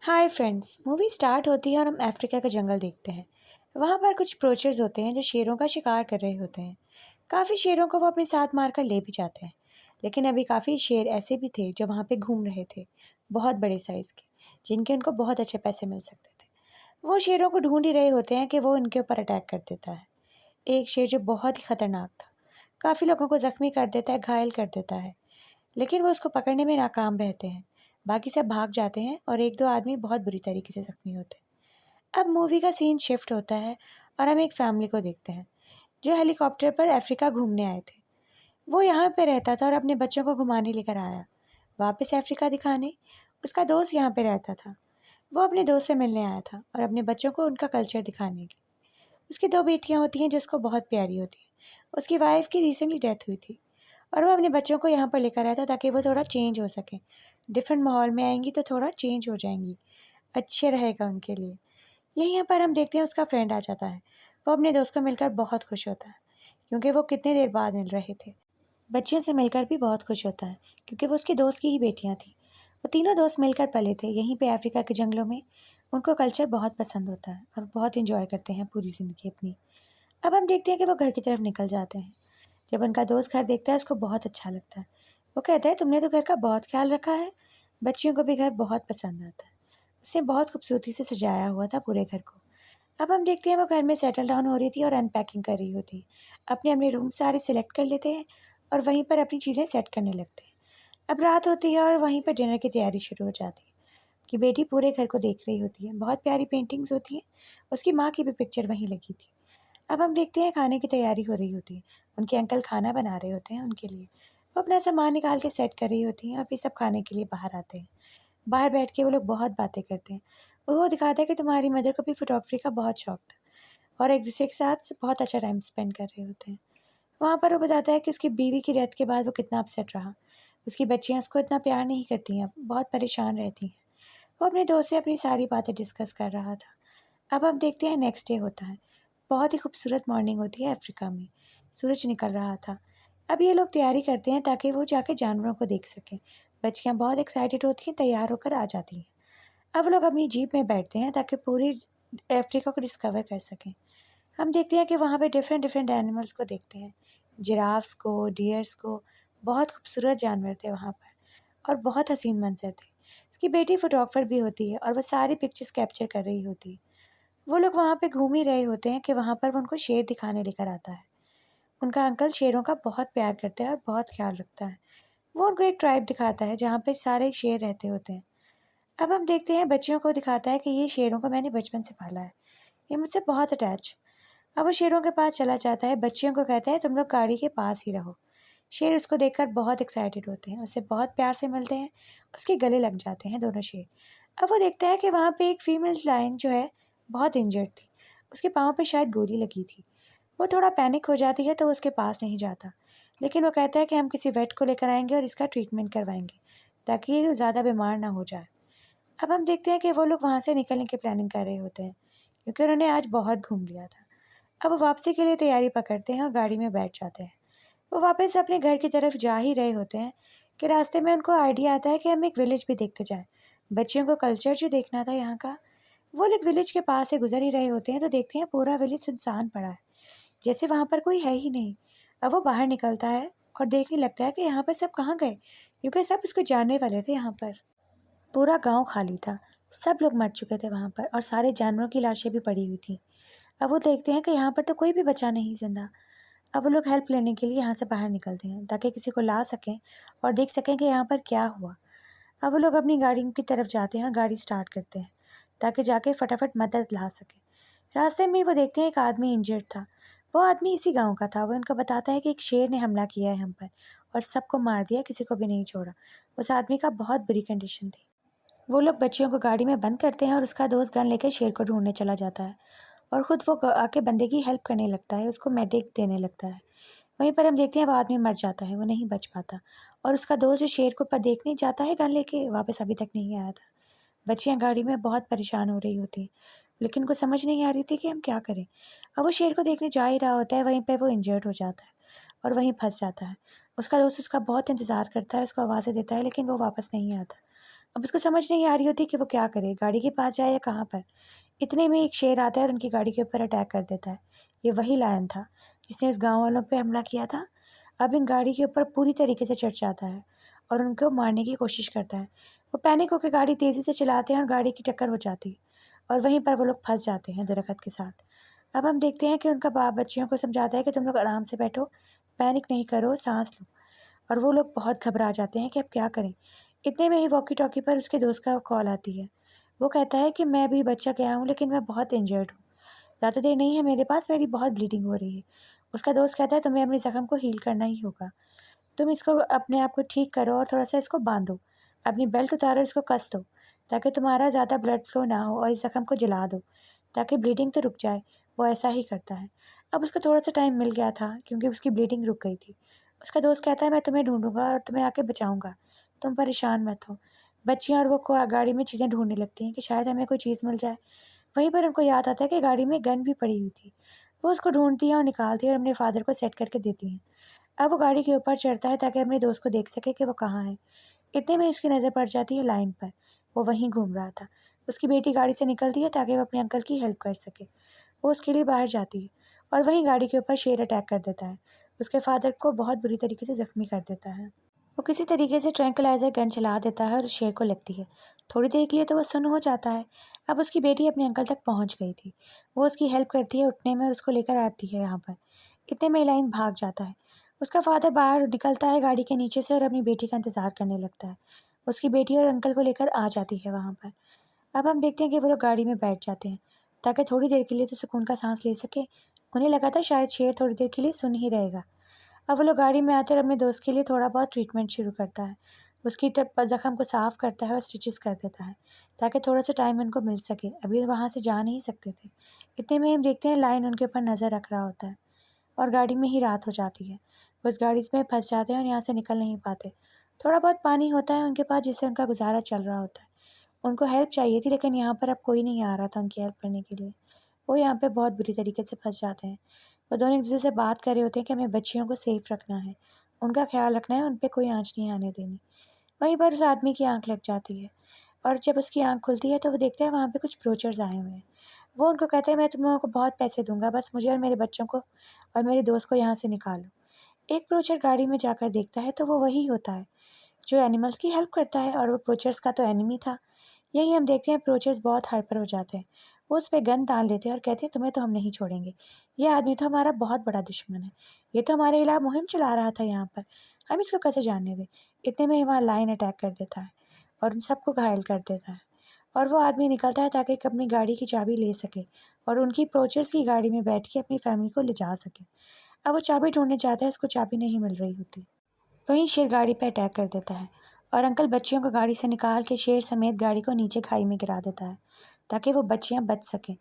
Hi friends. Movie start होती है और हम अफ्रीका का जंगल देखते हैं। वहाँ पर कुछ पोचर्स होते हैं जो शेरों का शिकार कर रहे होते हैं। काफ़ी शेरों को वो अपने साथ मारकर ले भी जाते हैं। लेकिन अभी काफ़ी शेर ऐसे भी थे जो वहाँ पे घूम रहे थे, बहुत बड़े साइज़ के, जिनके उनको बहुत अच्छे पैसे मिल सकते थे। वो शेरों को ढूंढ ही रहे होते हैं कि वो उनके ऊपर अटैक कर देता है। एक शेर जो बहुत ही खतरनाक था, काफ़ी लोगों को जख्मी कर देता है, घायल कर देता है। लेकिन वो उसको पकड़ने में नाकाम रहते हैं। बाकी सब भाग जाते हैं और एक दो आदमी बहुत बुरी तरीके से जख्मी होते हैं। अब मूवी का सीन शिफ्ट होता है और हम एक फैमिली को देखते हैं जो हेलीकॉप्टर पर अफ्रीका घूमने आए थे। वो यहाँ पे रहता था और अपने बच्चों को घुमाने लेकर आया वापस अफ्रीका दिखाने। उसका दोस्त यहाँ पे रहता था। वो अपने दोस्त से मिलने आया था और अपने बच्चों को उनका कल्चर दिखाने की। उसकी दो बेटियाँ होती हैं जो उसको बहुत प्यारी होती हैं। उसकी वाइफ की रिसेंटली डेथ हुई थी और वो अपने बच्चों को यहाँ पर लेकर आया था ताकि वो थोड़ा चेंज हो सके। डिफरेंट माहौल में आएंगी तो थोड़ा चेंज हो जाएंगी, अच्छे रहेगा उनके लिए। यही यहाँ पर हम देखते हैं उसका फ्रेंड आ जाता है। वो अपने दोस्त को मिलकर बहुत खुश होता है क्योंकि वो कितने देर बाद मिल रहे थे। बच्चियों से मिलकर भी बहुत खुश होता है क्योंकि वो उसके दोस्त की ही बेटियाँ थीं। वो तीनों दोस्त मिलकर पले थे यहीं पे अफ्रीका के जंगलों में। उनको कल्चर बहुत पसंद होता है और बहुत इंजॉय करते हैं पूरी ज़िंदगी अपनी। अब हम देखते हैं कि वो घर की तरफ निकल जाते हैं। जब उनका दोस्त घर देखता है उसको बहुत अच्छा लगता है। वो कहता है तुमने तो घर का बहुत ख्याल रखा है। बच्चियों को भी घर बहुत पसंद आता है। उसने बहुत खूबसूरती से सजाया हुआ था पूरे घर को। अब हम देखते हैं वो घर में सेटल डाउन हो रही थी और अनपैकिंग कर रही होती है। अपने अपने रूम सारे सिलेक्ट कर लेते हैं और वहीं पर अपनी चीज़ें सेट करने लगते हैं। अब रात होती है और वहीं पर डिनर की तैयारी शुरू हो जाती है। कि बेटी पूरे घर को देख रही होती है, बहुत प्यारी पेंटिंग्स होती हैं। उसकी माँ की भी पिक्चर वहीं लगी थी। अब हम देखते हैं खाने की तैयारी हो रही होती है। उनके अंकल खाना बना रहे होते हैं उनके लिए। वो अपना सामान निकाल के सेट कर रही होती हैं और फिर सब खाने के लिए बाहर आते हैं। बाहर बैठ के वो लोग बहुत बातें करते हैं। वो दिखाता है कि तुम्हारी मदर को भी फोटोग्राफी का बहुत शौक था और एक दूसरे के साथ बहुत अच्छा टाइम स्पेंड कर रहे होते हैं। वहाँ पर वो बताता है कि उसकी बीवी की डेथ के बाद वो कितना अपसेट रहा। उसकी बच्चियाँ उसको इतना प्यार नहीं करती हैं, बहुत परेशान रहती हैं। वो अपने दोस्त से अपनी सारी बातें डिस्कस कर रहा था। अब हम देखते हैं नेक्स्ट डे होता है। बहुत ही खूबसूरत मॉर्निंग होती है अफ्रीका में। सूरज निकल रहा था। अब ये लोग तैयारी करते हैं ताकि वो जाके जानवरों को देख सकें। बच्चियाँ बहुत एक्साइटेड होती हैं, तैयार होकर आ जाती हैं। अब वो लोग अपनी जीप में बैठते हैं ताकि पूरी अफ्रीका को डिस्कवर कर सकें। हम देखते हैं कि वहाँ पे डिफरेंट डिफरेंट एनिमल्स को देखते हैं। जिराफ्स को, डियर्स को। बहुत खूबसूरत जानवर थे वहाँ पर और बहुत हसीन मंजर थे। उसकी बेटी फोटोग्राफर भी होती है और वह सारी पिक्चर्स कैप्चर कर रही होती है। वो लोग वहाँ पे घूम ही रहे होते हैं कि वहाँ पर वो उनको शेर दिखाने लेकर आता है। उनका अंकल शेरों का बहुत प्यार करता है और बहुत ख्याल रखता है। वो उनको एक ट्राइब दिखाता है जहाँ पे सारे शेर रहते होते हैं। अब हम देखते हैं बच्चियों को दिखाता है कि ये शेरों को मैंने बचपन से पाला है। ये मुझसे बहुत अटैच। अब वो शेरों के पास चला जाता है, बच्चियों को कहता है तुम लोग गाड़ी के पास ही रहो। शेर उसको देखकर बहुत एक्साइटेड होते हैं, उससे बहुत प्यार से मिलते हैं, उसके गले लग जाते हैं दोनों शेर। अब वो देखता है कि वहाँ पे एक फीमेल लायन जो है बहुत इंजर्ड थी। उसके पाँव पे शायद गोली लगी थी। वो थोड़ा पैनिक हो जाती है तो वो उसके पास नहीं जाता। लेकिन वो कहता है कि हम किसी वेट को लेकर आएंगे और इसका ट्रीटमेंट करवाएंगे ताकि ये ज़्यादा बीमार ना हो जाए। अब हम देखते हैं कि वो लोग वहाँ से निकलने की प्लानिंग कर रहे होते हैं क्योंकि उन्होंने आज बहुत घूम लिया था। अब वो वापसी के लिए तैयारी पकड़ते हैं और गाड़ी में बैठ जाते हैं। वो वापस अपने घर की तरफ जा ही रहे होते हैं कि रास्ते में उनको आइडिया आता है कि हम एक विलेज भी देखते जाएं। बच्चियों को कल्चर जो देखना था यहाँ का। वो लोग विलेज के पास से गुजर ही रहे होते हैं तो देखते हैं पूरा विलेज सुनसान पड़ा है, जैसे वहाँ पर कोई है ही नहीं। अब वो बाहर निकलता है और देखने लगता है कि यहाँ पर सब कहाँ गए, क्योंकि सब उसको जानने वाले थे यहाँ पर। पूरा गांव खाली था। सब लोग मर चुके थे वहाँ पर और सारे जानवरों की लाशें भी पड़ी हुई थी। अब वो देखते हैं कि यहाँ पर तो कोई भी बचा नहीं जिंदा। अब वो लोग हेल्प लेने के लिए यहाँ से बाहर निकलते हैं ताकि किसी को ला सकें और देख सकें कि यहाँ पर क्या हुआ। अब वो लोग अपनी गाड़ी की तरफ जाते हैं और गाड़ी स्टार्ट करते हैं ताकि जाके फटाफट मदद ला सकें। रास्ते में वो देखते हैं एक आदमी इंजर्ड था। वो आदमी इसी गांव का था। वो उनको बताता है कि एक शेर ने हमला किया है हम पर और सबको मार दिया, किसी को भी नहीं छोड़ा। उस आदमी का बहुत बुरी कंडीशन थी। वो लोग बच्चियों को गाड़ी में बंद करते हैं और उसका दोस्त गन लेकर शेर को ढूंढने चला जाता है और खुद वो आके बंदे की हेल्प करने लगता है, उसको मेडिक देने लगता है। वहीं पर हम देखते हैं वो आदमी मर जाता है, वो नहीं बच पाता और उसका दोस्त जो शेर को देखने जाता है गन लेके, वापस अभी तक नहीं आया था। बच्चियाँ गाड़ी में बहुत परेशान हो रही होती हैं लेकिन उनको समझ नहीं आ रही थी कि हम क्या करें। अब वो शेर को देखने जा ही रहा होता है, वहीं पर वो इंजर्ड हो जाता है और वहीं फंस जाता है। उसका दोस्त उसका बहुत इंतज़ार करता है, उसको आवाज़ें देता है लेकिन वो वापस नहीं आता। अब उसको समझ नहीं आ रही होती कि वो क्या करे, गाड़ी के पास जाए या कहाँ पर। इतने में एक शेर आता है और उनकी गाड़ी के ऊपर अटैक कर देता है। ये वही लायन था जिसने उस गाँव वालों पे हमला किया था। अब इन गाड़ी के ऊपर पूरी तरीके से चढ़ जाता है और उनको मारने की कोशिश करता है। वो पैनिक होकर गाड़ी तेज़ी से चलाते हैं और गाड़ी की टक्कर हो जाती है और वहीं पर वो लोग फँस जाते हैं दरख़्त के साथ। अब हम देखते हैं कि उनका बाप बच्चियों को समझाता है कि तुम लोग आराम से बैठो, पैनिक नहीं करो, साँस लो। और वो लोग बहुत घबरा जाते हैं कि अब क्या करें। इतने में ही वॉकी-टॉकी पर उसके दोस्त का कॉल आती है। वो कहता है कि मैं अभी बच्चा गया हूँ लेकिन मैं बहुत इंजर्ड हूँ। ज़्यादा देर नहीं है मेरे पास, मेरी बहुत ब्लीडिंग हो रही है। उसका दोस्त कहता है तुम्हें अपने ज़ख्म को हील करना ही होगा। तुम इसको अपने आप को ठीक करो और थोड़ा-सा इसको बाँधो। अपनी बेल्ट उतारो, इसको कस दो, ताकि तुम्हारा ज़्यादा ब्लड फ्लो ना हो और इस ज़ख्म को जला दो, ताकि ब्लीडिंग तो रुक जाए। वो ऐसा ही करता है। अब उसको थोड़ा-सा टाइम मिल गया था क्योंकि उसकी ब्लीडिंग रुक गई थी। उसका दोस्त कहता है मैं तुम्हें ढूँढूँगा और तुम्हें आके बचाऊँगा। तुम परेशान मत हो। बच्चियाँ और वो को गाड़ी में चीज़ें ढूँढने लगती हैं कि शायद हमें कोई चीज़ मिल जाए। वहीं पर उनको याद आता है कि गाड़ी में गन भी पड़ी हुई थी। वो उसको ढूँढती हैं और निकालती हैं और अपने फ़ादर को सेट करके देती हैं। अब वो गाड़ी के ऊपर चढ़ता है ताकि अपने दोस्त को देख सके कि वो कहाँ है। इतने में उसकी नज़र पड़ जाती है लाइन पर। वो वहीं घूम रहा था। उसकी बेटी गाड़ी से निकलती है ताकि वो अपने अंकल की हेल्प कर सके। वो उसके लिए बाहर जाती है और वहीं गाड़ी के ऊपर शेर अटैक कर देता है। उसके फ़ादर को बहुत बुरी तरीके से ज़ख्मी कर देता है। वो किसी तरीके से ट्रैंक्विलाइज़र गन चला देता है और उस शेर को लगती है। थोड़ी देर के लिए तो वो सुन्न हो जाता है। अब उसकी बेटी अपने अंकल तक पहुँच गई थी। वो उसकी हेल्प करती है उठने में और उसको लेकर आती है यहाँ पर। इतने में इलाइन भाग जाता है। उसका फ़ादर बाहर निकलता है गाड़ी के नीचे से और अपनी बेटी का इंतज़ार करने लगता है। उसकी बेटी और अंकल को लेकर आ जाती है वहाँ पर। अब हम देखते हैं कि वो लोग गाड़ी में बैठ जाते हैं, ताकि थोड़ी देर के लिए तो सुकून का साँस ले सकें। उन्हें लगा था शायद शेर थोड़ी देर के लिए सुन्न ही रहेगा। अब वो लोग गाड़ी में आते और अपने दोस्त के लिए थोड़ा बहुत ट्रीटमेंट शुरू करता है। उसकी ज़ख्म को साफ़ करता है और स्टिचेस कर देता है, ताकि थोड़ा-सा टाइम उनको मिल सके। अभी वहाँ से जा नहीं सकते थे। इतने में हम देखते हैं लायन उनके ऊपर नज़र रख रहा होता है और गाड़ी में ही रात हो जाती है। वो इस गाड़ी में फँस जाते हैं और यहाँ से निकल नहीं पाते। थोड़ा बहुत पानी होता है उनके पास जिससे उनका गुज़ारा चल रहा होता है। उनको हेल्प चाहिए थी लेकिन यहाँ पर अब कोई नहीं आ रहा था उनकी हेल्प करने के लिए। वो यहाँ पे बहुत बुरी तरीके से फँस जाते हैं। वो दोनों एक-दूसरे से बात कर रहे होते हैं कि हमें बच्चियों को सेफ रखना है, उनका ख़्याल रखना है, उन पे कोई आँच नहीं आने देनी। वहीं पर उस आदमी की आँख लग जाती है और जब उसकी आँख खुलती है तो वो देखता है वहाँ पे कुछ ब्रोचर्स आए हुए हैं। वो उनको कहते हैं मैं तुम लोगों को बहुत पैसे दूँगा, बस मुझे और मेरे बच्चों को और मेरे दोस्त को यहाँ से निकालो। एक पोएचर गाड़ी में जाकर देखता है तो वो वही होता है, जो एनिमल्स की हेल्प करता है और वो पोएचर्स का तो एनिमी था। यही हम देखते हैं पोएचर्स बहुत हाइपर हो जाते हैं। वो उस पे गन तान लेते हैं और कहते हैं तुम्हें तो हम नहीं छोड़ेंगे। ये आदमी तो हमारा बहुत बड़ा दुश्मन है। ये तो हमारे खिलाफ मुहिम चला रहा था यहाँ पर। हम इसको कैसे जाने दें? इतने में ही वहाँ लायन अटैक कर देता है और उन सबको घायल कर देता है। और वो आदमी निकलता है ताकि अपनी गाड़ी की चाबी ले सके और उनकी पोएचर्स की गाड़ी में बैठ के अपनी फैमिली को ले जा सके। अब वो चाबी ढूँढने जाता है, उसको चाबी नहीं मिल रही होती। वहीं शेर गाड़ी पे अटैक कर देता है और अंकल बच्चियों को गाड़ी से निकाल के शेर समेत गाड़ी को नीचे खाई में गिरा देता है, ताकि वो बच्चियाँ बच सकें।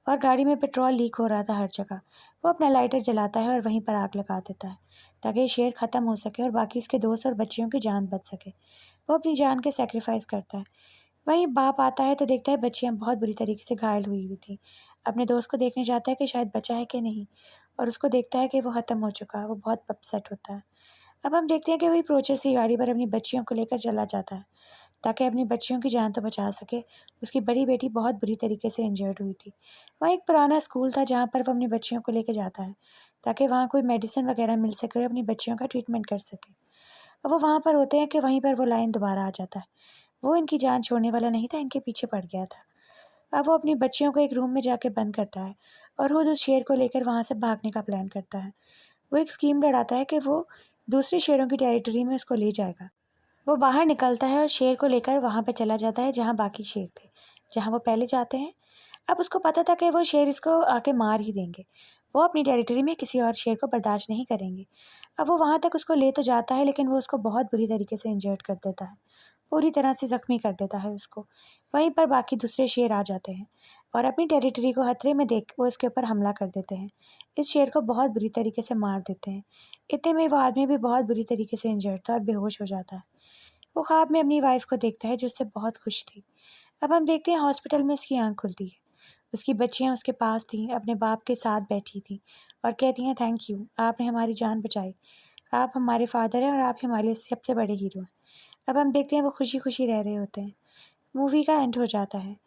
और गाड़ी में पेट्रोल लीक हो रहा था हर जगह। वो अपना लाइटर जलाता है और वहीं पर आग लगा देता है, ताकि शेर ख़त्म हो सके और बाकी उसके दोस्त और बच्चियों की जान बच सके। वो अपनी जान के सैक्रिफ़ाइस करता है। वहीं बाप आता है तो देखता है बच्चियाँ बहुत बुरी तरीके से घायल हुई हुई थी। अपने दोस्त को देखने जाता है कि शायद बचा है कि नहीं, और उसको देखता है कि वो ख़त्म हो चुका है। वो बहुत अपसेट होता है। अब हम देखते हैं कि वही पोएचर्स की गाड़ी पर अपनी बच्चियों को लेकर चला जाता है, ताकि अपनी बच्चियों की जान तो बचा सके। उसकी बड़ी बेटी बहुत बुरी तरीके से इंजर्ड हुई थी। वहाँ एक पुराना स्कूल था जहाँ पर वो अपनी बच्चियों को लेके जाता है, ताकि वहाँ कोई मेडिसिन वगैरह मिल सके और अपनी बच्चियों का ट्रीटमेंट कर सके। अब वो वहाँ पर होते हैं कि वहीं पर वो लायन दोबारा आ जाता है। वो इनकी जान छोड़ने वाला नहीं था, इनके पीछे पड़ गया था। अब वो अपनी बच्चियों को एक रूम में जाके बंद करता है और खुद उस शेर को लेकर वहाँ से भागने का प्लान करता है। वो एक स्कीम लड़ाता है कि वो दूसरे शेरों की टेरिटरी में उसको ले जाएगा। वो बाहर निकलता है और शेर को लेकर वहाँ पे चला जाता है जहाँ बाकी शेर थे, जहाँ वो पहले जाते हैं। अब उसको पता था कि वो शेर इसको आके मार ही देंगे। वो अपनी टेरिटरी में किसी और शेर को बर्दाश्त नहीं करेंगे। अब वो वहाँ तक उसको ले तो जाता है लेकिन वो उसको बहुत बुरी तरीके से इंजर्ड कर देता है। पूरी तरह से ज़ख्मी कर देता है उसको। वहीं पर बाकी दूसरे शेर आ जाते हैं और अपनी टेरिटरी को खतरे में देख वो इसके ऊपर हमला कर देते हैं। इस शेर को बहुत बुरी तरीके से मार देते हैं। इतने में वो आदमी भी बहुत बुरी तरीके से इंजर्ड था और बेहोश हो जाता है। वो ख्वाब में अपनी वाइफ़ को देखता है जो उससे बहुत खुश थी। अब हम देखते हैं हॉस्पिटल में उसकी आँख खुलती है। उसकी बच्चियाँ उसके पास थीं, अपने बाप के साथ बैठी थीं और कहती हैं थैंक यू, आपने हमारी जान बचाई। आप हमारे फ़ादर हैं और आप हमारे लिए सबसे बड़े हीरो हैं। अब हम देखते हैं वो खुशी खुशी रह रहे होते हैं। मूवी का एंड हो जाता है।